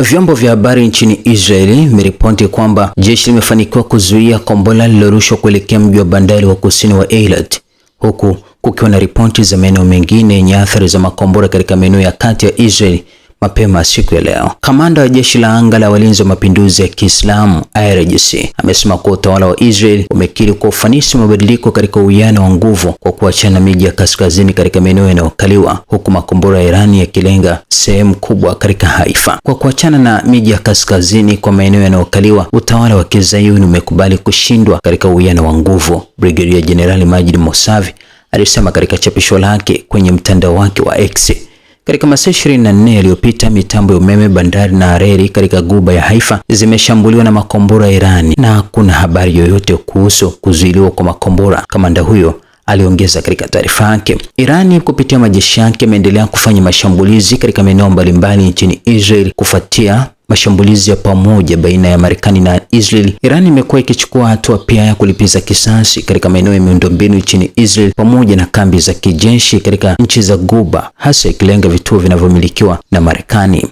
Vyombo vya habari nchini Israeli vimeripoti kwamba jeshi limefanikiwa kuzuia kombora lililorushwa kuelekea mji wa bandari wa kusini wa Eilat, huku kukiwa na ripoti za maeneo mengine yenye athari za makombora katika maeneo ya kati ya Israeli mapema siku ya leo. Kamanda wa jeshi la anga la walinzi wa mapinduzi ya Kiislamu IRGC amesema kuwa utawala wa Israeli umekiri kwa ufanisi mabadiliko katika uwiano wa nguvu kwa kuachana miji ya kaskazini katika maeneo yanayokaliwa, huku makombora ya Irani yakilenga sehemu kubwa katika Haifa. Kwa kuachana na miji ya kaskazini kwa maeneo yanayokaliwa, utawala wa Kizayuni umekubali kushindwa katika uwiano wa nguvu, Brigadier General Majid Mosavi alisema katika chapisho lake kwenye mtandao wake wa X. Katika masaa 24 yaliyopita, mitambo ya umeme, bandari na reli katika Ghuba ya Haifa zimeshambuliwa na makombora ya Irani na hakuna habari yoyote kuhusu kuzuiliwa kwa makombora, kamanda huyo aliongeza katika taarifa yake. Irani kupitia majeshi yake imeendelea kufanya mashambulizi katika maeneo mbalimbali nchini Israel kufuatia mashambulizi ya pamoja baina ya Marekani na Israel. Irani imekuwa ikichukua hatua pia ya kulipiza kisasi katika maeneo ya miundombinu nchini Israel pamoja na kambi za kijeshi katika nchi za Ghuba, hasa ikilenga vituo vinavyomilikiwa na Marekani.